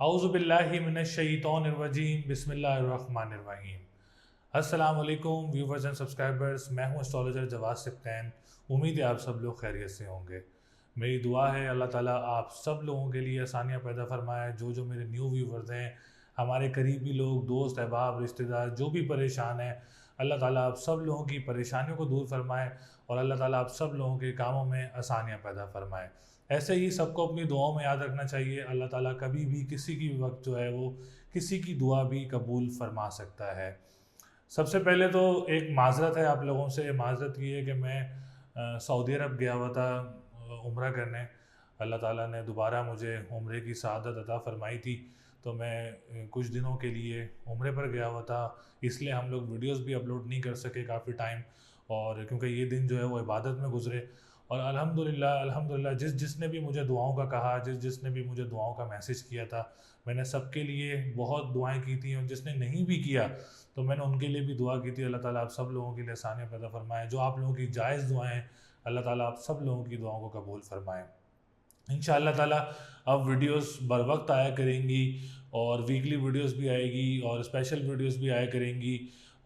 औज़ुबिल्लाहि मिनश्शैतानिर्रजीम बिस्मिल्लाहिर्रहमानिर्रहीम। अस्सलाम वालेकुम व्यूवर्स एंड सब्सक्राइबर्स, मैं हूं एस्ट्रोलॉजर जवाद सिप्तैन। उम्मीद है आप सब लोग खैरियत से होंगे। मेरी दुआ है अल्लाह ताला आप सब लोगों के लिए आसानियाँ पैदा फरमाए। जो मेरे न्यू व्यूवर्स हैं, हमारे करीबी लोग, दोस्त अहबाब, रिश्तेदार जो भी परेशान हैं, अल्लाह ताला आप सब लोगों की परेशानियों को दूर फरमाए और अल्लाह ताला आप सब लोगों के कामों में आसानियाँ पैदा फरमाए। ऐसे ही सबको अपनी दुआओं में याद रखना चाहिए। अल्लाह ताला कभी भी किसी की वक्त जो है वो किसी की दुआ भी कबूल फरमा सकता है। सबसे पहले तो एक माज़रत है आप लोगों से। माज़रत ये है कि मैं सऊदी अरब गया हुआ था उम्रा करने। अल्लाह ताला ने दोबारा मुझे उम्रे की सआदत अता फ़रमाई थी, तो मैं कुछ दिनों के लिए उम्रे पर गया हुआ था। इसलिए हम लोग वीडियोस भी अपलोड नहीं कर सके काफ़ी टाइम, और क्योंकि ये दिन जो है वो इबादत में गुजरे। और अल्हम्दुलिल्लाह अल्हम्दुलिल्लाह जिसने भी मुझे दुआओं का कहा, जिसने भी मुझे दुआओं का मैसेज किया था, मैंने सबके लिए बहुत दुआएं की थी। और जिसने नहीं भी किया तो मैंने उनके लिए भी दुआ की थी। अल्लाह ताला आप सब लोगों के लिए आसानियाँ पैदा फरमाए। जो आप लोगों की जायज़ दुआएं, अल्लाह ताला आप सब लोगों की दुआओं को कबूल फरमाए। इंशाअल्लाह ताला अब वीडियोस बर वक्त आया करेंगी, और वीकली वीडियोस भी आएगी और स्पेशल वीडियोस भी आया करेंगी।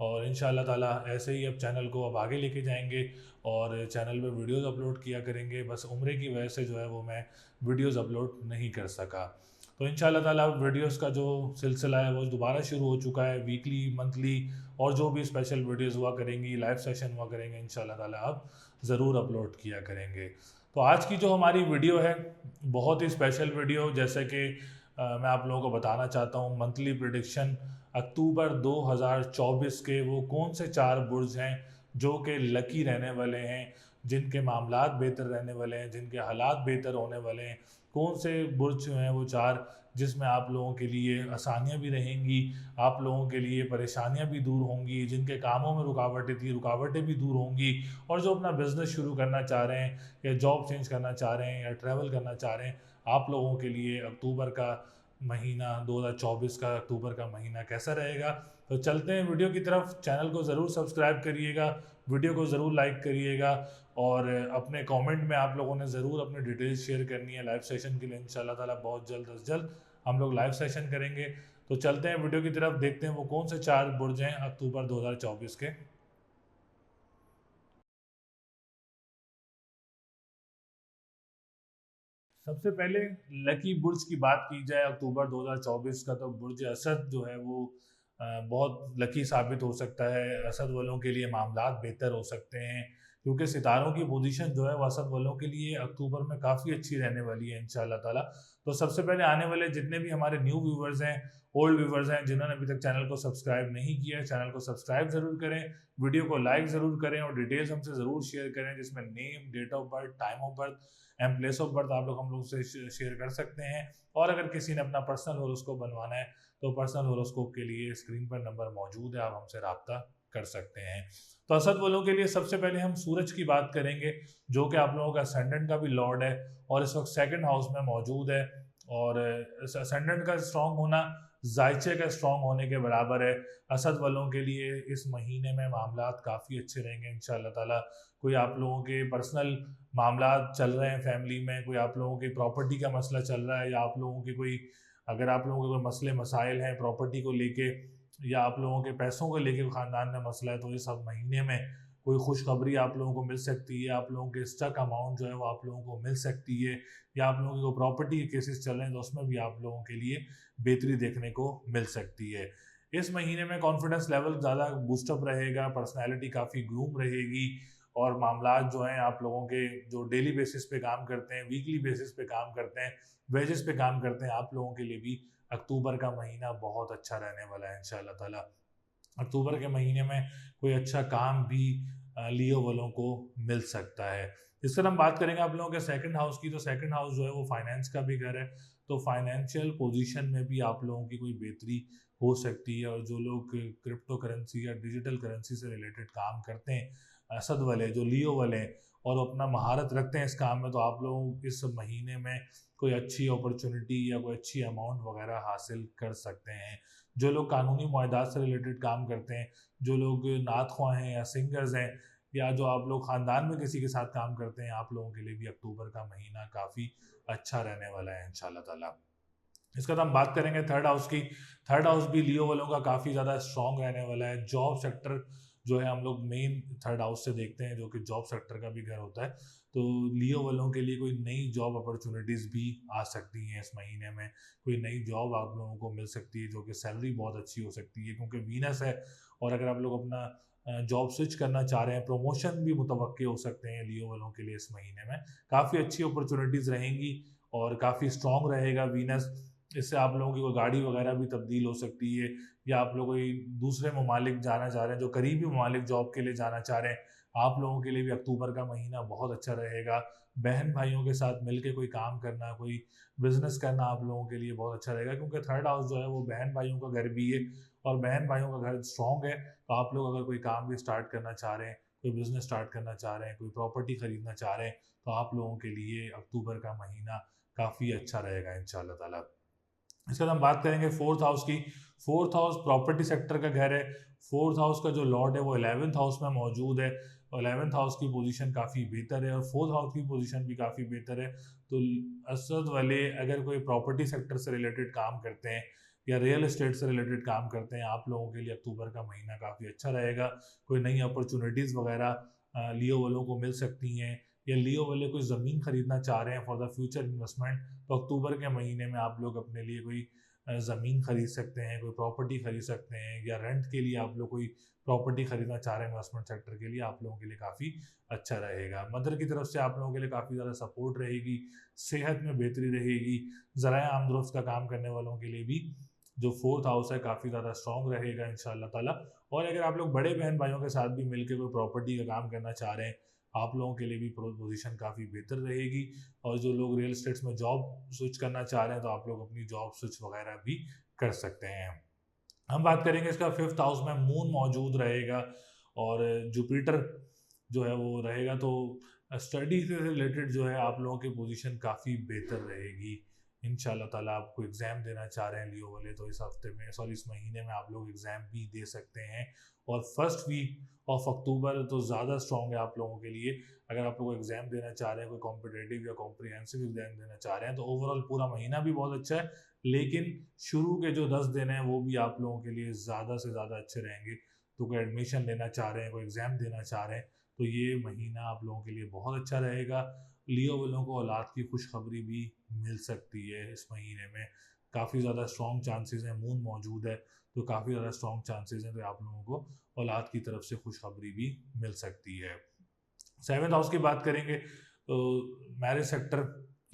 और इंशाअल्लाह ताला ऐसे ही अब चैनल को अब आगे लेके जाएंगे और चैनल पे वीडियोस अपलोड किया करेंगे। बस उम्रे की वजह से जो है वो मैं वीडियोस अपलोड नहीं कर सका। तो इंशाअल्लाह ताला अब वीडियोस का जो सिलसिला है वो दोबारा शुरू हो चुका है। वीकली, मंथली और जो भी स्पेशल वीडियोस हुआ करेंगी, लाइव सेशन हुआ करेंगे, इंशाअल्लाह ताला अब ज़रूर अपलोड किया करेंगे। तो आज की जो हमारी वीडियो है बहुत ही स्पेशल वीडियो। जैसे कि मैं आप लोगों को बताना चाहता हूँ मंथली प्रिडिक्शन अक्टूबर 2024 के वो कौन से 4 बुर्ज हैं जो कि लकी रहने वाले हैं, जिनके मामलात बेहतर रहने वाले हैं, जिनके हालात बेहतर होने वाले हैं। कौन से बुर्ज जो हैं वो 4 जिसमें आप लोगों के लिए आसानियाँ भी रहेंगी, आप लोगों के लिए परेशानियाँ भी दूर होंगी, जिनके कामों में रुकावटें थी रुकावटें भी दूर होंगी। और जो अपना बिज़नेस शुरू करना चाह रहे हैं या जॉब चेंज करना चाह रहे हैं या ट्रैवल करना चाह रहे हैं, आप लोगों के लिए अक्टूबर का महीना 2024 का अक्टूबर का महीना कैसा रहेगा। तो चलते हैं वीडियो की तरफ। चैनल को ज़रूर सब्सक्राइब करिएगा, वीडियो को ज़रूर लाइक करिएगा, और अपने कमेंट में आप लोगों ने ज़रूर अपनी डिटेल्स शेयर करनी है लाइव सेशन के लिए। इंशाल्लाह ताला बहुत जल्द अज जल्द हम लोग लाइव सेशन करेंगे। तो चलते हैं वीडियो की तरफ, देखते हैं वो कौन से 4 बुर्ज हैं अक्टूबर 2024 के। सबसे पहले लकी बुर्ज की बात की जाए अक्टूबर 2024 का, तो बुर्ज असद जो है वो बहुत लकी साबित हो सकता है। असद वालों के लिए मामलात बेहतर हो सकते हैं, क्योंकि सितारों की पोजीशन जो है वो असद वालों के लिए अक्टूबर में काफ़ी अच्छी रहने वाली है इंशाल्लाह ताला। तो सबसे पहले आने वाले जितने भी हमारे न्यू व्यूवर्स हैं, ओल्ड व्यूवर्स हैं, जिन्होंने अभी तक चैनल को सब्सक्राइब नहीं किया है, चैनल को सब्सक्राइब ज़रूर करें, वीडियो को लाइक ज़रूर करें और डिटेल्स हमसे ज़रूर शेयर करें, जिसमें name, date of birth, time of birth and place of birth आप लोग हम लोग से शेयर कर सकते हैं। और अगर किसी ने अपना पर्सनल होरोस्कोप बनवाना है तो पर्सनल होरोस्कोप के लिए स्क्रीन पर नंबर मौजूद है, आप हमसे रब्ता कर सकते हैं। तो असद वालों के लिए सबसे पहले हम सूरज की बात करेंगे, जो कि आप लोगों का असेंडेंट का भी लॉर्ड है और इस वक्त सेकंड हाउस में मौजूद है। और असेंडेंट का स्ट्रांग होना जायचे का स्ट्रांग होने के बराबर है। असद वालों के लिए इस महीने में मामलात काफ़ी अच्छे रहेंगे इंशाल्लाह ताला। कोई आप लोगों के पर्सनल मामला चल रहे हैं फैमिली में, कोई आप लोगों की प्रॉपर्टी का मसला चल रहा है, या आप लोगों की कोई, अगर आप लोगों के कोई मसले मसाइल हैं प्रॉपर्टी को लेके, या आप लोगों के पैसों को लेके ख़ानदान में मसला है, तो इस सब महीने में कोई खुशखबरी आप लोगों को मिल सकती है। आप लोगों के स्टक अमाउंट जो है वो आप लोगों को मिल सकती है, या आप लोगों के कोई प्रॉपर्टी के केसेस चल रहे हैं तो उसमें भी आप लोगों के लिए बेहतरी देखने को मिल सकती है। इस महीने में कॉन्फिडेंस लेवल ज़्यादा बूस्टअप रहेगा, पर्सनैलिटी काफ़ी ग्रूम रहेगी, और मामलात जो हैं आप लोगों के जो डेली बेसिस पे काम करते हैं, वीकली बेसिस पे काम करते हैं, वेजेस पे काम करते हैं, आप लोगों के लिए भी अक्टूबर का महीना बहुत अच्छा रहने वाला है इंशाल्लाह ताला। अक्टूबर के महीने में कोई अच्छा काम भी लियो वालों को मिल सकता है। इस तरह हम बात करेंगे आप लोगों के सेकंड हाउस की, तो सेकंड हाउस जो है वो फाइनेंस का भी घर है। तो फाइनेंशियल पोजीशन में भी आप लोगों की कोई बेहतरी हो सकती है। और जो लोग क्रिप्टो करेंसी या डिजिटल करेंसी से रिलेटेड काम करते हैं, असद वाले जो लियो वाले हैं, और अपना महारत रखते हैं इस काम में, तो आप लोग इस महीने में कोई अच्छी अपॉर्चुनिटी या कोई अच्छी अमाउंट वगैरह हासिल कर सकते हैं। जो लोग कानूनी मुआहदात से रिलेटेड काम करते हैं, जो लोग नात ख्वाह हैं या सिंगर्स हैं, या जो आप लोग ख़ानदान में किसी के साथ काम करते हैं, आप लोगों के लिए भी अक्टूबर का महीना काफ़ी अच्छा रहने वाला है इंशाल्लाह ताला। इसका तो हम बात करेंगे थर्ड हाउस की। थर्ड हाउस भी लियो वालों का काफ़ी ज़्यादा स्ट्रांग रहने वाला है। जॉब सेक्टर जो है हम लोग मेन थर्ड हाउस से देखते हैं, जो कि जॉब सेक्टर का भी घर होता है। तो लियो वालों के लिए कोई नई जॉब अपॉर्चुनिटीज़ भी आ सकती हैं इस महीने में। कोई नई जॉब आप लोगों को मिल सकती है, जो कि सैलरी बहुत अच्छी हो सकती है क्योंकि वीनस है। और अगर आप लोग अपना जॉब स्विच करना चाह रहे हैं, प्रमोशन भी मुतवक्के हो सकते हैं लियो वालों के लिए इस महीने में। काफ़ी अच्छी अपॉर्चुनिटीज़ रहेंगी और काफ़ी स्ट्रांग रहेगा वीनस। इससे आप लोगों की कोई गाड़ी वगैरह भी तब्दील हो सकती है, या आप लोग कोई दूसरे ममालिक जाना चाह रहे हैं, जो करीबी ममालिक जॉब के लिए जाना चाह रहे हैं, आप लोगों के लिए भी अक्टूबर का महीना बहुत अच्छा रहेगा। बहन भाइयों के साथ मिलके कोई काम करना, कोई बिजनेस करना आप लोगों के लिए बहुत अच्छा रहेगा, क्योंकि थर्ड हाउस जो है वो बहन भाइयों का घर भी है और बहन भाइयों का घर स्ट्रांग है। तो आप लोग अगर कोई काम भी स्टार्ट करना चाह रहे हैं, कोई बिजनेस स्टार्ट करना चाह रहे हैं, कोई प्रॉपर्टी खरीदना चाह रहे हैं, तो आप लोगों के लिए अक्टूबर का महीना काफ़ी अच्छा रहेगा इंशाल्लाह ताला। इसके बाद हम बात करेंगे फोर्थ हाउस की। फोर्थ हाउस प्रॉपर्टी सेक्टर का घर है। फोर्थ हाउस का जो लॉर्ड है वो 11th हाउस में मौजूद है और 11th हाउस की पोजीशन काफ़ी बेहतर है और फोर्थ हाउस की पोजीशन भी काफ़ी बेहतर है। तो असद वाले अगर कोई प्रॉपर्टी सेक्टर से रिलेटेड काम करते हैं या रियल एस्टेट से रिलेटेड काम करते हैं, आप लोगों के लिए अक्टूबर का महीना काफ़ी अच्छा रहेगा। कोई नई अपॉर्चुनिटीज़ वगैरह लियो वालों को मिल सकती हैं, या लियो वाले कोई ज़मीन खरीदना चाह रहे हैं फॉर द फ्यूचर इन्वेस्टमेंट, तो अक्टूबर के महीने में आप लोग अपने लिए कोई ज़मीन खरीद सकते हैं, कोई प्रॉपर्टी खरीद सकते हैं, या रेंट के लिए आप लोग कोई प्रॉपर्टी खरीदना चाह रहे हैं इन्वेस्टमेंट सेक्टर के लिए, आप लोगों के लिए काफ़ी अच्छा रहेगा। मदर की तरफ से आप लोगों के लिए काफ़ी ज़्यादा सपोर्ट रहेगी, सेहत में बेहतरी रहेगी। ज़राए आमदोरफ़्त का काम करने वालों के लिए भी जो फोर्थ हाउस है काफ़ी ज़्यादा स्ट्रॉन्ग रहेगा इंशाल्लाह ताला। और अगर आप लोग बड़े बहन भाइयों के साथ भी मिलकर कोई प्रॉपर्टी का काम करना चाह रहे हैं, आप लोगों के लिए भी पोजीशन काफ़ी बेहतर रहेगी। और जो लोग रियल एस्टेट्स में जॉब स्विच करना चाह रहे हैं, तो आप लोग अपनी जॉब स्विच वगैरह भी कर सकते हैं। हम बात करेंगे इसका फिफ्थ हाउस में मून मौजूद रहेगा और जुपिटर जो है वो रहेगा। तो स्टडी से रिलेटेड जो है आप लोगों की पोजीशन काफ़ी बेहतर रहेगी इंशाल्लाह ताला। आपको एग्ज़ाम देना चाह रहे हैं लियो वाले, तो इस हफ्ते में इस महीने में आप लोग एग्ज़ाम भी दे सकते हैं। और फर्स्ट वीक ऑफ अक्टूबर तो ज़्यादा स्ट्रॉन्ग है आप लोगों के लिए। अगर आप लोग एग्ज़ाम देना चाह रहे हैं, कोई कॉम्पिटेटिव या कॉम्प्रिहेंसिव एग्ज़ाम देना चाह रहे हैं, तो ओवरऑल पूरा महीना भी बहुत अच्छा है। लेकिन शुरू के जो 10 दिन हैं वो भी आप लोगों के लिए ज़्यादा से ज़्यादा अच्छे रहेंगे। तो कोई एडमिशन लेना चाह रहे हैं, कोई एग्ज़ाम देना चाह रहे हैं, तो ये महीना आप लोगों के लिए बहुत अच्छा रहेगा। लियो वालों को औलाद की खुशखबरी भी मिल सकती है इस महीने में। काफ़ी ज़्यादा स्ट्रॉन्ग चांसेस हैं, मून मौजूद है तो काफ़ी ज़्यादा स्ट्रॉन्ग चांसेस हैं, तो आप लोगों को औलाद की तरफ से खुशखबरी भी मिल सकती है। सेवन्थ हाउस की बात करेंगे तो मैरिज सेक्टर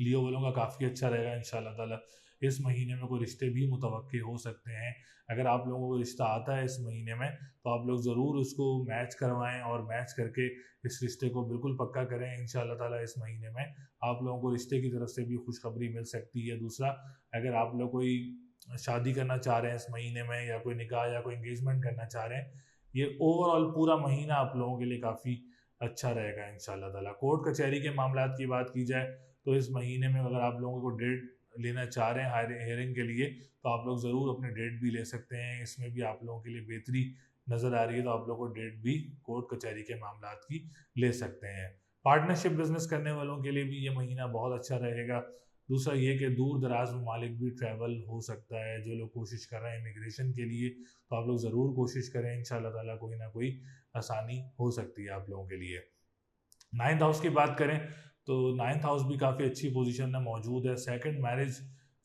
लियो वालों का काफ़ी अच्छा रहेगा इंशाल्लाह ताला। इस महीने में कोई रिश्ते भी मुतवक्के हो सकते हैं। अगर आप लोगों को रिश्ता आता है इस महीने में, तो आप लोग ज़रूर उसको मैच करवाएं और मैच करके इस रिश्ते को बिल्कुल पक्का करें इंशाल्लाह ताला। इस महीने में आप लोगों को रिश्ते की तरफ से भी खुशखबरी मिल सकती है। दूसरा, अगर आप लोग कोई शादी करना चाह रहे हैं इस महीने में, या कोई निकाह या कोई इंगेजमेंट करना चाह रहे हैं, ये ओवरऑल पूरा महीना आप लोगों के लिए काफ़ी अच्छा रहेगा इंशाल्लाह ताला। कोर्ट कचहरी के मामलात की बात की जाए तो इस महीने में अगर आप लोगों को डेट लेना चाह रहे हैं हेयरिंग के लिए, तो आप लोग ज़रूर अपनी डेट भी ले सकते हैं। इसमें भी आप लोगों के लिए बेहतरी नज़र आ रही है, तो आप लोग को डेट भी कोर्ट कचहरी के मामलात की ले सकते हैं। पार्टनरशिप बिजनेस करने वालों के लिए भी ये महीना बहुत अच्छा रहेगा। दूसरा ये कि दूर दराज ममालिक भी ट्रैवल हो सकता है। जो लोग कोशिश कर रहे हैं इमिग्रेशन के लिए, तो आप लोग ज़रूर कोशिश करें इंशाल्लाह ताला, कोई ना कोई आसानी हो सकती है आप लोगों के लिए। नाइन्थ हाउस की बात करें तो नाइन्थ हाउस भी काफ़ी अच्छी पोजीशन में मौजूद है। सेकंड मैरिज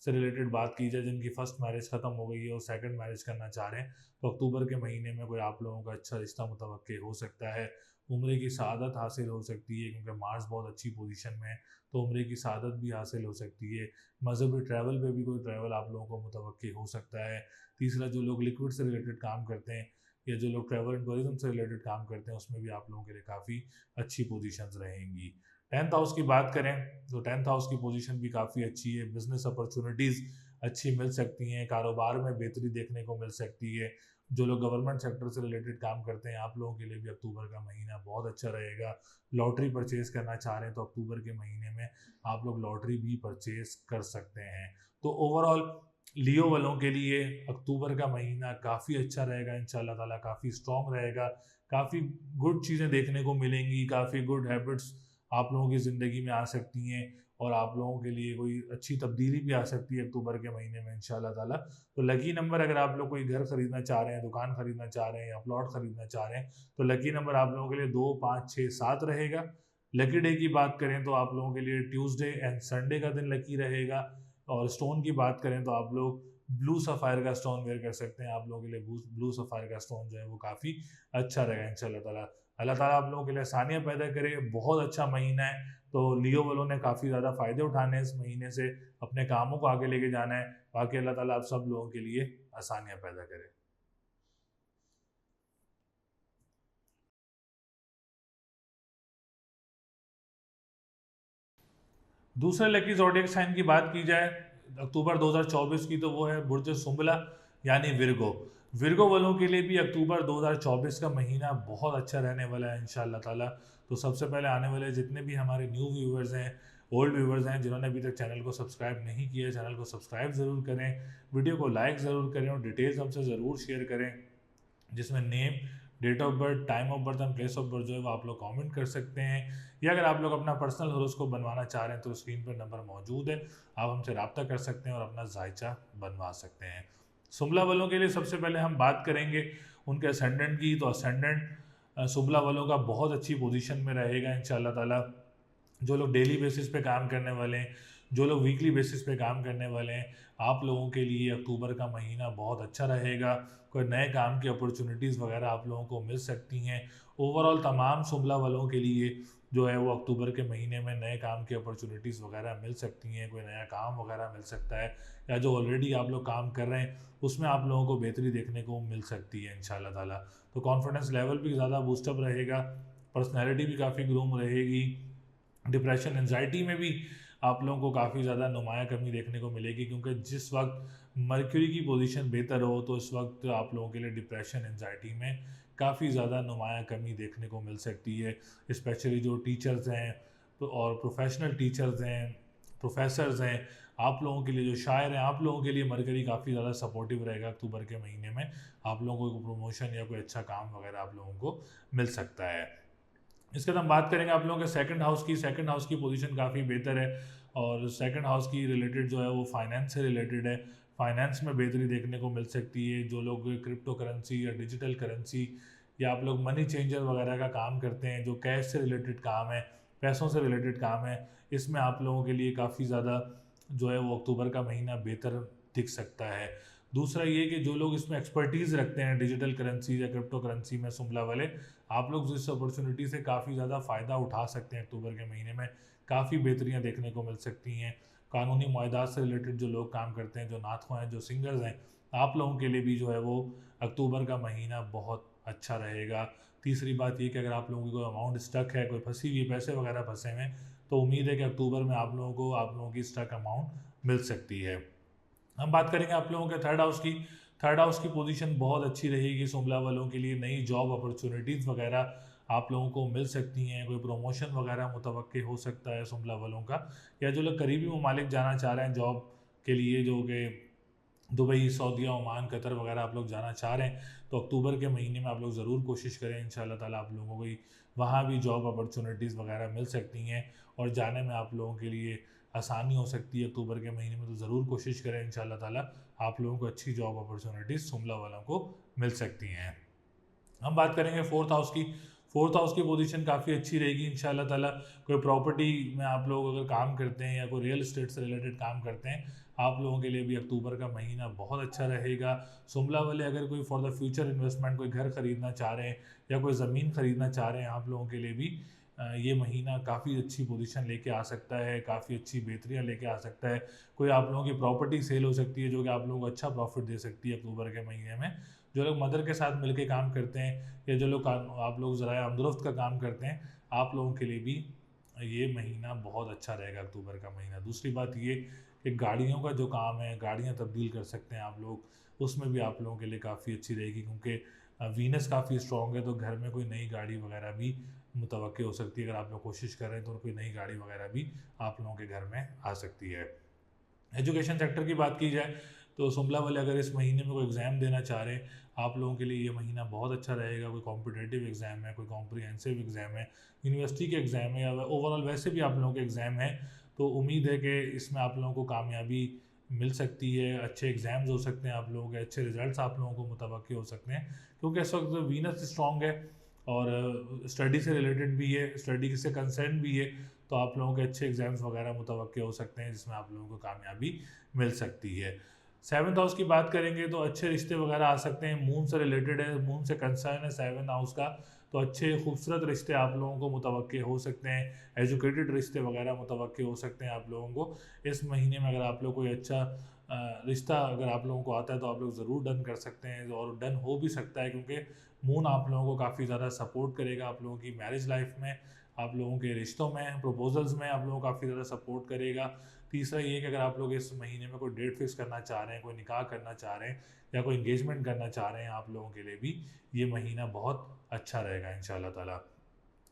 से रिलेटेड बात की जाए, जिनकी फर्स्ट मैरिज ख़त्म हो गई है और सेकंड मैरिज करना चाह रहे हैं, तो अक्टूबर के महीने में कोई आप लोगों का अच्छा रिश्ता मुतवक्के हो सकता है। उम्र की सआदत हासिल हो सकती है क्योंकि मार्स बहुत अच्छी पोजीशन में है, तो उम्र की सआदत भी हासिल हो सकती है। मजहबी ट्रैवल पे भी कोई ट्रैवल आप लोगों को मुतवक्के हो सकता है। तीसरा, जो लोग लिक्विड से रिलेटेड काम करते हैं या जो लोग ट्रैवल एंड टूरिज्म से रिलेटेड काम करते हैं, उसमें भी आप लोगों के लिए काफ़ी अच्छी पोजीशंस रहेंगी। टेंथ हाउस की बात करें तो टेंथ हाउस की पोजीशन भी काफ़ी अच्छी है। बिजनेस अपॉर्चुनिटीज़ अच्छी मिल सकती हैं, कारोबार में बेहतरी देखने को मिल सकती है। जो लोग गवर्नमेंट सेक्टर से रिलेटेड काम करते हैं, आप लोगों के लिए भी अक्टूबर का महीना बहुत अच्छा रहेगा। लॉटरी परचेज करना चाह रहे हैं, तो अक्टूबर के महीने में आप लोग लॉटरी भी परचेज कर सकते हैं। तो ओवरऑल लियो वालों के लिए अक्टूबर का महीना काफ़ी अच्छा रहेगा इंशाल्लाह ताला, काफ़ी स्ट्रॉन्ग रहेगा। काफ़ी गुड चीज़ें देखने को मिलेंगी, काफ़ी गुड हैबिट्स आप लोगों की ज़िंदगी में आ सकती हैं और आप लोगों के लिए कोई अच्छी तब्दीली भी आ सकती है अक्टूबर के महीने में इंशाल्लाह ताला। तो लकी नंबर, अगर आप लोग कोई घर खरीदना चाह रहे हैं, दुकान खरीदना चाह रहे हैं या प्लॉट खरीदना चाह रहे हैं, तो लकी नंबर आप लोगों के लिए 2, 5, 6, 7 रहेगा। लकी डे की बात करें तो आप लोगों के लिए ट्यूसडे एंड संडे का दिन लकी रहेगा। और स्टोन की बात करें तो आप लोग ब्लू सफ़ायर का स्टोन वेयर कर सकते हैं। आप लोगों के लिए ब्लू सफ़ायर का स्टोन जो है वो काफ़ी अच्छा रहेगा इंशाल्लाह ताला। अल्लाह ताला आप लोगों के लिए आसानियाँ पैदा करे। बहुत अच्छा महीना है, तो लियो वालों ने काफ़ी ज़्यादा फ़ायदे उठाने हैं इस महीने से, अपने कामों को आगे लेके जाना है। बाकी अल्लाह ताला आप सब लोगों के लिए आसानियाँ पैदा करे। दूसरे लकी ज़ोडिएक साइन की बात की जाए अक्टूबर 2024 की, तो वो है बुर्ज सुंबला यानी विर्गो। विर्गो वालों के लिए भी अक्टूबर 2024 का महीना बहुत अच्छा रहने वाला है इंशाल्लाह ताला। तो सबसे पहले आने वाले जितने भी हमारे न्यू व्यूवर्स हैं, ओल्ड व्यूवर्स हैं, जिन्होंने अभी तक चैनल को सब्सक्राइब नहीं किया, चैनल को सब्सक्राइब ज़रूर करें, वीडियो को लाइक ज़रूर करें और डिटेल्स हमसे ज़रूर शेयर करें, जिसमें name, date of birth, time of birth and place of birth जो है वो आप लोग कमेंट कर सकते हैं। या अगर आप लोग अपना पर्सनल हॉरोस्कोप बनवाना चाह रहे हैं तो स्क्रीन पर नंबर मौजूद है, आप हमसे रब्ता कर सकते हैं और अपना जायचा बनवा सकते हैं। सुमला वालों के लिए सबसे पहले हम बात करेंगे उनके असेंडेंट की। तो असेंडेंट सुमला वालों का बहुत अच्छी पोजीशन में रहेगा इंशाल्लाह ताला। जो लोग डेली बेसिस पे काम करने वाले हैं, जो लोग वीकली बेसिस पे काम करने वाले हैं, आप लोगों के लिए अक्टूबर का महीना बहुत अच्छा रहेगा। कोई नए काम की अपॉर्चुनिटीज़ वगैरह आप लोगों को मिल सकती हैं। ओवरऑल तमाम सुमला वालों के लिए जो है वो अक्टूबर के महीने में नए काम की अपॉर्चुनिटीज़ वगैरह मिल सकती हैं। कोई नया काम वगैरह मिल सकता है, या जो ऑलरेडी आप लोग काम कर रहे हैं उसमें आप लोगों को बेहतरी देखने को मिल सकती है इंशाल्लाह ताला। तो कॉन्फिडेंस लेवल भी ज़्यादा बूस्टअप रहेगा, पर्सनैलिटी भी काफ़ी ग्रूम रहेगी। डिप्रेशन एंजाइटी में भी आप लोगों को काफ़ी ज़्यादा नुमाया कमी देखने को मिलेगी, क्योंकि जिस वक्त मर्क्यूरी की पोजीशन बेहतर हो तो इस वक्त आप लोगों के लिए डिप्रेशन एंजाइटी में काफ़ी ज़्यादा नुमाया कमी देखने को मिल सकती है। स्पेशली जो टीचर्स हैं और प्रोफेशनल टीचर्स हैं, प्रोफेसर्स हैं, आप लोगों के लिए जो शायर हैं, आप लोगों के लिए मरकरी काफ़ी ज़्यादा सपोर्टिव रहेगा अक्टूबर के महीने में। आप लोगों को प्रमोशन या कोई अच्छा काम वगैरह आप लोगों को मिल सकता है। इसके बाद हम बात करेंगे आप लोगों के सेकंड हाउस की। सेकंड हाउस की पोजीशन काफ़ी बेहतर है, और सेकंड हाउस की रिलेटेड जो है वो फाइनेंस से रिलेटेड है। फाइनेंस में बेहतरी देखने को मिल सकती है। जो लोग क्रिप्टो करेंसी या डिजिटल करेंसी या आप लोग मनी चेंजर वगैरह का काम करते हैं, जो कैश से रिलेटेड काम है, पैसों से रिलेटेड काम है, इसमें आप लोगों के लिए काफ़ी ज़्यादा जो है वो अक्टूबर का महीना बेहतर दिख सकता है। दूसरा ये कि जो लोग इसमें एक्सपर्टीज़ रखते हैं डिजिटल करेंसी या क्रिप्टो करेंसी में, सुमला वाले, आप लोग इस अपॉर्चुनिटी से काफ़ी ज़्यादा फ़ायदा उठा सकते हैं। अक्टूबर के महीने में काफ़ी बेहतरियाँ देखने को मिल सकती हैं। कानूनी मुआहदात से रिलेटेड जो लोग काम करते हैं, जो नातख़्वाह हैं, जो सिंगर्स हैं, आप लोगों के लिए भी जो है वो अक्टूबर का महीना बहुत अच्छा रहेगा। तीसरी बात ये कि अगर आप लोगों की कोई अमाउंट स्टक है, कोई फंसी हुई पैसे वगैरह फंसे हुए हैं, तो उम्मीद है कि अक्टूबर में आप लोगों की स्टक अमाउंट मिल सकती है। हम बात करेंगे आप लोगों के थर्ड हाउस की। थर्ड हाउस की पोजीशन बहुत अच्छी रहेगी सुमला वालों के लिए। नई जॉब अपॉर्चुनिटीज़ वगैरह आप लोगों को मिल सकती हैं। कोई प्रमोशन वगैरह मुतवक्के हो सकता है सुमला वालों का, या जो लोग करीबी ममालिक जाना चाह रहे हैं जॉब के लिए, जो कि दुबई, सऊदीया, ओमान, कतर वगैरह आप लोग जाना चाह रहे हैं, तो अक्टूबर के महीने में आप लोग ज़रूर कोशिश करें। इंशाल्लाह ताला आप लोगों को वहाँ भी जॉब अपॉर्चुनिटीज़ वगैरह मिल सकती हैं और जाने में आप लोगों के लिए आसानी हो सकती है अक्टूबर के महीने में। तो ज़रूर कोशिश करें इंशाल्लाह ताला, आप लोगों को अच्छी जॉब अपॉर्चुनिटीज़ सुमला वालों को मिल सकती हैं। हम बात करेंगे फोर्थ हाउस की। फोर्थ हाउस की पोजीशन काफ़ी अच्छी रहेगी इंशाल्लाह ताला। कोई प्रॉपर्टी में आप लोग अगर काम करते हैं या कोई रियल एस्टेट से रिलेटेड काम करते हैं, आप लोगों के लिए भी अक्टूबर का महीना बहुत अच्छा रहेगा। सुमला वाले अगर कोई फॉर द फ्यूचर इन्वेस्टमेंट कोई घर खरीदना चाह रहे हैं या कोई ज़मीन खरीदना चाह रहे हैं, आप लोगों के लिए भी ये महीना काफ़ी अच्छी पोजीशन लेके आ सकता है, काफ़ी अच्छी बेहतरियाँ लेके आ सकता है। कोई आप लोगों की प्रॉपर्टी सेल हो सकती है जो कि आप लोगों को अच्छा प्रॉफिट दे सकती है अक्टूबर के महीने में। जो लोग मदर के साथ मिलकर काम करते हैं या जो लोग आप लोग ज़राए अमदुरुफ्त का काम करते हैं, आप लोगों के लिए भी ये महीना बहुत अच्छा रहेगा अक्टूबर का महीना। दूसरी बात ये कि गाड़ियों का जो काम है, गाड़ियाँ तब्दील कर सकते हैं आप लोग, उसमें भी आप लोगों के लिए काफ़ी अच्छी रहेगी, क्योंकि वीनस काफ़ी स्ट्रॉन्ग है, तो घर में कोई नई गाड़ी वगैरह भी मुतवक्के हो सकती है। अगर आप लोग कोशिश कर रहे हैं तो कोई नई गाड़ी वगैरह भी आप लोगों के घर में आ सकती है। एजुकेशन सेक्टर की बात की जाए तो सुमला वाले अगर इस महीने में कोई एग्ज़ाम देना चाह रहे हैं, आप लोगों के लिए ये महीना बहुत अच्छा रहेगा। कोई कॉम्पिटिटिव एग्ज़ाम है, कोई कॉम्प्रिहेंसिव एग्ज़ाम है, यूनिवर्सिटी के एग्ज़ाम है, या ओवरऑल वैसे भी आप लोगों के एग्ज़ाम है, तो उम्मीद है कि इसमें आप लोगों को कामयाबी मिल सकती है। अच्छे एग्ज़ाम्स हो सकते हैं आप लोगों के, अच्छे रिजल्ट्स आप लोगों को मुतवक्किल हो सकते हैं, क्योंकि इस वक्त वीनस स्ट्रॉन्ग है और स्टडी से रिलेटेड भी है, स्टडी से कंसर्न भी है। तो आप लोगों के अच्छे एग्ज़ाम्स वगैरह मुतवक्किल हो सकते हैं, जिसमें आप लोगों को कामयाबी मिल सकती है। 7th हाउस की बात करेंगे तो अच्छे रिश्ते वगैरह आ सकते हैं। मून से रिलेटेड है, मून से कंसर्न है 7th हाउस का, तो अच्छे खूबसूरत रिश्ते आप लोगों को मुतवक्किल हो सकते हैं। एजुकेटेड रिश्ते वगैरह मुतवक्किल हो सकते हैं आप लोगों को इस महीने में। अगर आप लोग कोई अच्छा रिश्ता अगर आप लोगों को आता है तो आप लोग ज़रूर डन कर सकते हैं, और डन हो भी सकता है, क्योंकि मून आप लोगों को काफ़ी ज़्यादा सपोर्ट करेगा आप लोगों की मैरिज लाइफ में, आप लोगों के रिश्तों में, प्रपोजल्स में आप लोगों को काफ़ी ज़्यादा सपोर्ट करेगा। तीसरा ये कि अगर आप लोग इस महीने में कोई डेट फिक्स करना चाह रहे हैं, कोई निकाह करना चाह रहे हैं, या कोई इंगेजमेंट करना चाह रहे हैं, आप लोगों के लिए भी ये महीना बहुत अच्छा रहेगा इंशाल्लाह ताला।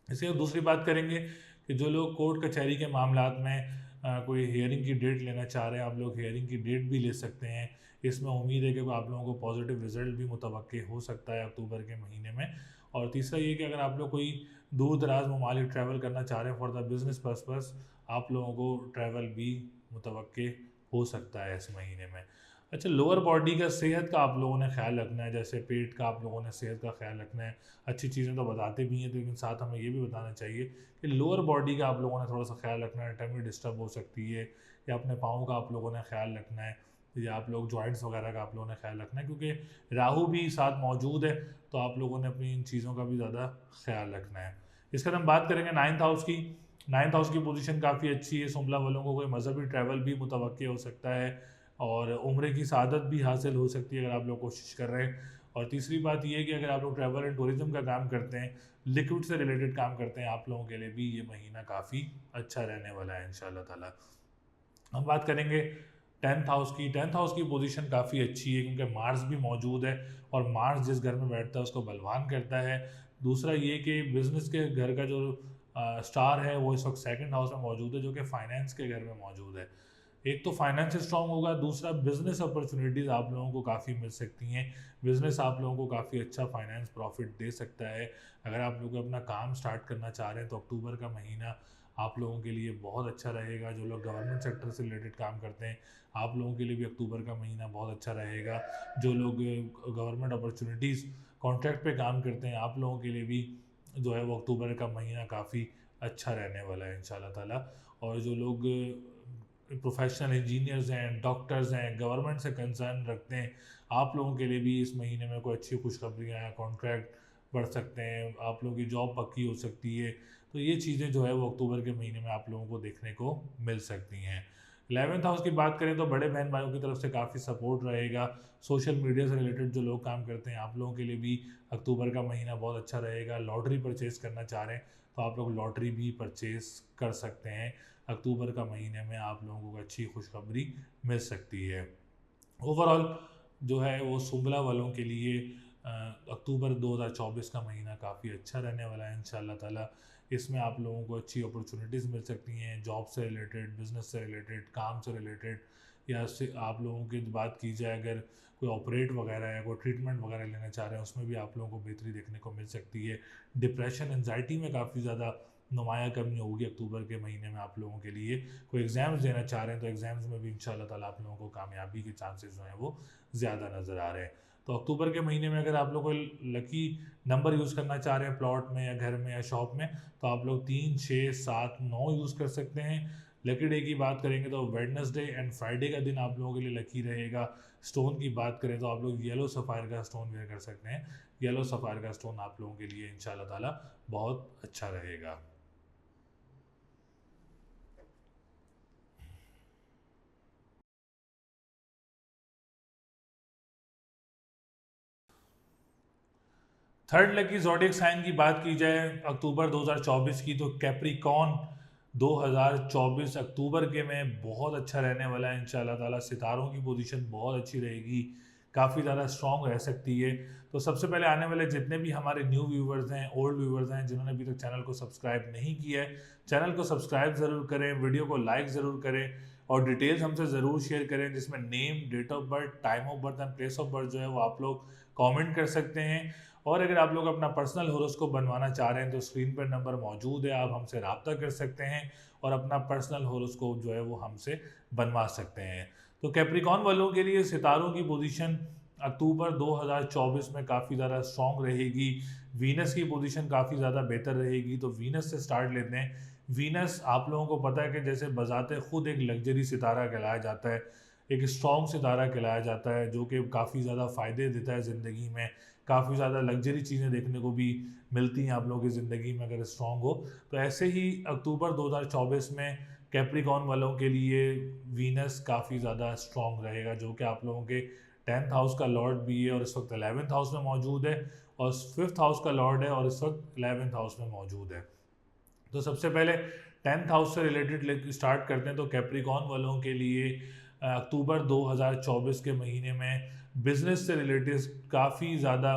इसके बाद दूसरी बात करेंगे कि जो लोग कोर्ट कचहरी के मामलात में कोई हियरिंग की डेट लेना चाह रहे हैं, आप लोग हियरिंग की डेट भी ले सकते हैं। इसमें उम्मीद है कि आप लोगों को पॉजिटिव रिजल्ट भी मुतवक्किल हो सकता है अक्टूबर के महीने में। और तीसरा ये कि अगर आप लोग कोई दूर दराज ममालिक ट्रैवल करना चाह रहे हैं फॉर द बिजनेस पर्पस, आप लोगों को ट्रैवल भी मुतवक्किल हो सकता है इस महीने में। अच्छा, लोअर बॉडी का सेहत का आप लोगों ने ख्याल रखना है, जैसे पेट का आप लोगों ने सेहत का ख्याल रखना है। अच्छी चीज़ें तो बताते भी हैं, लेकिन साथ हमें ये भी बताना चाहिए कि लोअर बॉडी का आप लोगों ने थोड़ा सा ख्याल रखना है। टमी डिस्टर्ब हो सकती है, या अपने पाँव का आप लोगों ने ख्याल रखना है, या आप लोग जॉइंट्स वगैरह का आप लोगों ने ख्याल रखना है, क्योंकि राहु भी साथ मौजूद है, तो आप लोगों ने अपनी इन चीज़ों का भी ज़्यादा ख्याल रखना है। इसके बाद हम बात करेंगे 9th हाउस की। 9th हाउस की पोजीशन काफ़ी अच्छी है। सुमला वालों को कोई मजहबी ट्रैवल भी मुतवक्किल हो सकता है, और उम्र की सआदत भी हासिल हो सकती है अगर आप लोग कोशिश कर रहे हैं। और तीसरी बात ये है कि अगर आप लोग ट्रैवल एंड टूरिज्म का काम करते हैं, लिक्विड से रिलेटेड काम करते हैं, आप लोगों के लिए भी ये महीना काफ़ी अच्छा रहने वाला है इंशाल्लाह ताला। हम बात करेंगे 10th हाउस की। 10th हाउस की पोजीशन काफ़ी अच्छी है, क्योंकि मार्स भी मौजूद है, और मार्स जिस घर में बैठता है उसको बलवान करता है। दूसरा ये कि बिजनेस के घर का जो स्टार है वो इस वक्त 2nd हाउस में मौजूद है, जो कि फाइनेंस के घर में मौजूद है। एक तो फाइनेंस स्ट्रांग होगा, दूसरा बिजनेस अपॉर्चुनिटीज़ आप लोगों को काफ़ी मिल सकती हैं। बिजनेस आप लोगों को काफ़ी अच्छा फाइनेंस प्रॉफिट दे सकता है। अगर आप लोग अपना काम स्टार्ट करना चाह रहे हैं तो अक्टूबर का महीना आप लोगों के लिए बहुत अच्छा रहेगा। जो लोग गवर्नमेंट सेक्टर से रिलेटेड काम करते हैं, आप लोगों के लिए भी अक्टूबर का महीना बहुत अच्छा रहेगा। जो लोग गवर्नमेंट अपॉर्चुनिटीज़ कॉन्ट्रैक्ट पे काम करते हैं, आप लोगों के लिए भी जो है वो अक्टूबर का महीना काफ़ी अच्छा रहने वाला है इंशाल्लाह ताला। और जो लोग प्रोफेशनल इंजीनियर्स हैं, डॉक्टर्स हैं, गवर्नमेंट से कंसर्न रखते हैं, आप लोगों के लिए भी इस महीने में कोई अच्छी खुशखबरियाँ हैं, कॉन्ट्रैक्ट बढ़ सकते हैं, आप लोगों की जॉब पक्की हो सकती है। तो ये चीज़ें जो है वो अक्टूबर के महीने में आप लोगों को देखने को मिल सकती हैं। 11th हाउस की बात करें तो बड़े बहन भाइयों की तरफ से काफ़ी सपोर्ट रहेगा। सोशल मीडिया से रिलेटेड जो लोग काम करते हैं, आप लोगों के लिए भी अक्टूबर का महीना बहुत अच्छा रहेगा। लॉटरी परचेज़ करना चाह रहे हैं तो आप लोग लॉटरी भी परचेज़ कर सकते हैं। अक्टूबर का महीने में आप लोगों को अच्छी खुशखबरी मिल सकती है। ओवरऑल जो है वो सुमला वालों के लिए अक्टूबर 2024 का महीना काफ़ी अच्छा रहने वाला है इंशाल्लाह ताला। इसमें आप लोगों को अच्छी अपॉर्चुनिटीज़ मिल सकती हैं, जॉब से रिलेटेड, बिजनेस से रिलेटेड, काम से रिलेटेड, या से आप लोगों की बात की जाए अगर कोई ऑपरेट वगैरह है, कोई ट्रीटमेंट वगैरह लेना चाह रहे हैं, उसमें भी आप लोगों को बेहतरी देखने को मिल सकती है। डिप्रेशन, एंजाइटी में काफ़ी ज़्यादा नुमाया कमी होगी अक्टूबर के महीने में आप लोगों के लिए। कोई एग्ज़ाम्स देना चाह रहे हैं तो एग्ज़ाम्स में भी इंशाल्लाह ताला आप लोगों को कामयाबी के चांसेस जो हैं वो ज़्यादा नज़र आ रहे हैं। तो अक्टूबर के महीने में अगर आप लोग कोई लकी नंबर यूज़ करना चाह रहे हैं प्लॉट में या घर में या शॉप में, तो आप लोग 3, 6, 7, 9 यूज़ कर सकते हैं। लकी डे की बात करेंगे तो वेडनेसडे एंड फ्राइडे का दिन आप लोगों के लिए लकी रहेगा। स्टोन की बात करें तो आप लोग येलो सफ़ायर का स्टोन वेयर कर सकते हैं। येलो सफ़ायर का स्टोन आप लोगों के लिए इंशाल्लाह ताला बहुत अच्छा रहेगा। थर्ड लकी ज़ोडिएक साइन की बात की जाए अक्टूबर 2024 की, तो कैप्रिकॉन 2024 अक्टूबर के में बहुत अच्छा रहने वाला है इंशाल्लाह ताला। सितारों की पोजीशन बहुत अच्छी रहेगी, काफ़ी ज़्यादा स्ट्रॉन्ग रह सकती है। तो सबसे पहले आने वाले जितने भी हमारे न्यू व्यूवर्स हैं, ओल्ड व्यूवर्स हैं, जिन्होंने अभी तक चैनल को सब्सक्राइब नहीं किया है, चैनल को सब्सक्राइब ज़रूर करें, वीडियो को लाइक ज़रूर करें, और डिटेल्स हमसे ज़रूर शेयर करें, जिसमें name, date of birth, time of birth and place of birth जो है वो आप लोग कमेंट कर सकते हैं। और अगर आप लोग अपना पर्सनल होरोस्कोप बनवाना चाह रहे हैं तो स्क्रीन पर नंबर मौजूद है, आप हमसे रब्ता कर सकते हैं और अपना पर्सनल होरोस्कोप जो है वो हमसे बनवा सकते हैं। तो कैप्रिकॉन वालों के लिए सितारों की पोजीशन अक्टूबर 2024 में काफ़ी ज़्यादा स्ट्रॉन्ग रहेगी। वीनस की पोजीशन काफ़ी ज़्यादा बेहतर रहेगी। तो वीनस से स्टार्ट लेते हैं। वीनस आप लोगों को पता है कि जैसे बजाते खुद एक लग्जरी सितारा कहलाया जाता है, एक स्ट्रॉन्ग सितारा कहलाया जाता है, जो कि काफ़ी ज़्यादा फ़ायदे देता है ज़िंदगी में। काफ़ी ज़्यादा लग्जरी चीज़ें देखने को भी मिलती हैं आप लोगों की ज़िंदगी में अगर स्ट्रॉन्ग हो। तो ऐसे ही अक्टूबर 2024 में कैप्रिकॉन वालों के लिए वीनस काफ़ी ज़्यादा स्ट्रॉन्ग रहेगा, जो कि आप लोगों के 10th हाउस का लॉर्ड भी है और इस वक्त 11th हाउस में मौजूद है, और 5th हाउस का लॉर्ड है और इस वक्त 11th हाउस में मौजूद है। तो सबसे पहले 10th हाउस से रिलेटेड स्टार्ट करते हैं। तो कैप्रिकॉन वालों के लिए अक्टूबर 2024 के महीने में बिजनेस से रिलेटेड काफ़ी ज़्यादा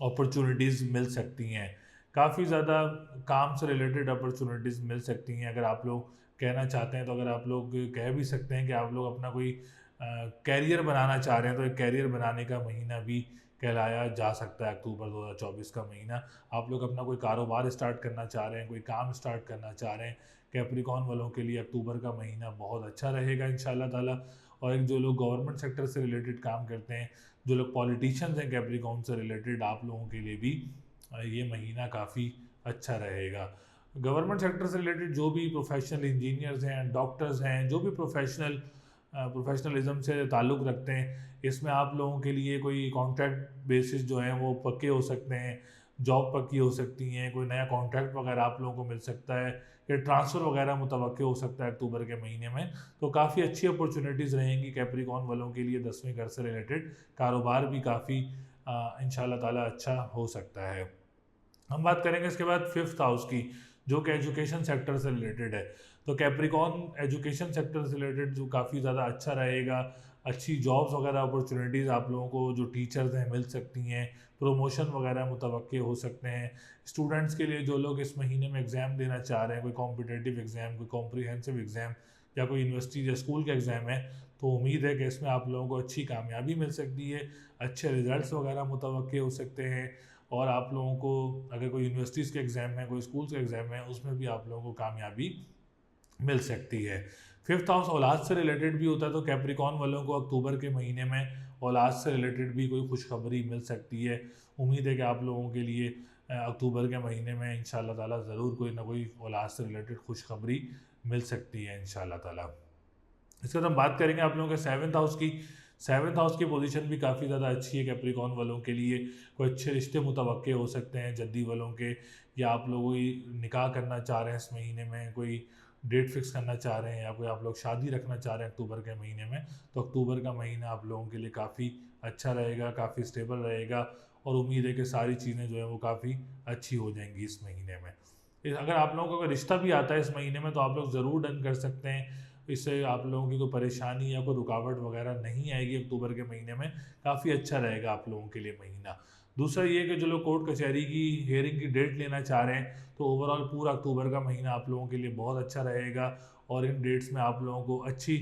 अपॉर्चुनिटीज़ मिल सकती हैं, काफ़ी ज़्यादा काम से रिलेटेड अपॉर्चुनिटीज़ मिल सकती हैं। अगर आप लोग कहना चाहते हैं तो अगर आप लोग कह भी सकते हैं कि आप लोग अपना कोई कैरियर बनाना चाह रहे हैं, तो एक कैरियर बनाने का महीना भी कहलाया जा सकता है अक्टूबर 2024 का महीना। आप लोग अपना कोई कारोबार स्टार्ट करना चाह रहे हैं, कोई काम स्टार्ट करना चाह रहे हैं, कैप्रिकॉन वालों के लिए अक्टूबर का महीना बहुत अच्छा रहेगा इंशाल्लाह ताला। और एक जो लोग गवर्नमेंट सेक्टर से रिलेटेड काम करते हैं, जो लोग पॉलिटिशियंस हैं कैप्रिकॉन से रिलेटेड, आप लोगों के लिए भी ये महीना काफ़ी अच्छा रहेगा। गवर्नमेंट सेक्टर से रिलेटेड जो भी प्रोफेशनल इंजीनियर्स हैं, डॉक्टर्स हैं, जो भी प्रोफेशनलिज्म से ताल्लुक़ रखते हैं, इसमें आप लोगों के लिए कोई कॉन्ट्रैक्ट बेसिस जो हैं वो पक्के हो सकते हैं, जॉब पक्की हो सकती हैं, कोई नया कॉन्ट्रैक्ट वगैरह आप लोगों को मिल सकता है, या ट्रांसफ़र वगैरह मुतवक्के हो सकता है अक्टूबर के महीने में। तो काफ़ी अच्छी अपॉर्चुनिटीज़ रहेंगी कैप्रिकॉन वालों के लिए। 10वें घर से रिलेटेड कारोबार भी काफ़ी इंशाल्लाह ताला अच्छा हो सकता है। हम बात करेंगे इसके बाद 5th हाउस की, जो कि एजुकेशन सेक्टर से रिलेटेड है। तो कैप्रिकॉन एजुकेशन सेक्टर से रिलेटेड जो काफ़ी ज़्यादा अच्छा रहेगा, अच्छी जॉब्स वगैरह अपॉर्चुनिटीज़ आप लोगों को जो टीचर्स हैं मिल सकती हैं, प्रमोशन वगैरह मुतवक्के हो सकते हैं। स्टूडेंट्स के लिए जो लोग इस महीने में एग्ज़ाम देना चाह रहे हैं, कोई कॉम्पिटिटिव एग्ज़ाम, कोई कॉम्प्रिहेंसिव एग्ज़ाम या कोई यूनिवर्सिटी या स्कूल का एग्ज़ाम है, तो उम्मीद है कि इसमें आप लोगों को अच्छी कामयाबी मिल सकती है, अच्छे रिजल्ट्स वगैरह मुतवक्के हो सकते हैं। और आप लोगों को अगर कोई यूनिवर्सिटीज़ के एग्ज़ाम है, कोई स्कूल्स के एग्ज़ाम है, उसमें भी आप लोगों को कामयाबी मिल सकती है। 5th हाउस औलाद से रिलेटेड भी होता है, तो कैप्रिकॉन वालों को अक्टूबर के महीने में औलाद से रिलेटेड भी कोई खुशखबरी मिल सकती है। उम्मीद है कि आप लोगों के लिए अक्टूबर के महीने में इंशाल्लाह ताला ज़रूर कोई ना कोई औलाद से रिलेटेड खुशखबरी मिल सकती है इंशाल्लाह ताला। इसके बाद हम बात करेंगे आप लोगों के 7th हाउस की। 7th हाउस की पोजीशन भी काफ़ी ज़्यादा अच्छी है कैप्रिकॉन वालों के लिए। कोई अच्छे रिश्ते मुतवक्के हो सकते हैं जद्दी वालों के, या आप लोग कोई निकाह करना चाह रहे हैं इस महीने में, कोई डेट फिक्स करना चाह रहे हैं, या कोई आप लोग शादी रखना चाह रहे हैं अक्टूबर के महीने में, तो अक्टूबर का महीना आप लोगों के लिए काफ़ी अच्छा रहेगा, काफ़ी स्टेबल रहेगा। और उम्मीद है कि सारी चीज़ें जो है वो काफ़ी अच्छी हो जाएंगी इस महीने में। अगर आप लोगों को कोई रिश्ता भी आता है इस महीने में, तो आप लोग ज़रूर डन कर सकते हैं। इससे आप लोगों की कोई परेशानी या कोई रुकावट वगैरह नहीं आएगी अक्टूबर के महीने में। काफ़ी अच्छा रहेगा आप लोगों के लिए महीना। दूसरा ये कि जो लोग कोर्ट कचहरी की हेयरिंग की डेट लेना चाह रहे हैं, तो ओवरऑल पूरा अक्टूबर का महीना आप लोगों के लिए बहुत अच्छा रहेगा। और इन डेट्स में आप लोगों को अच्छी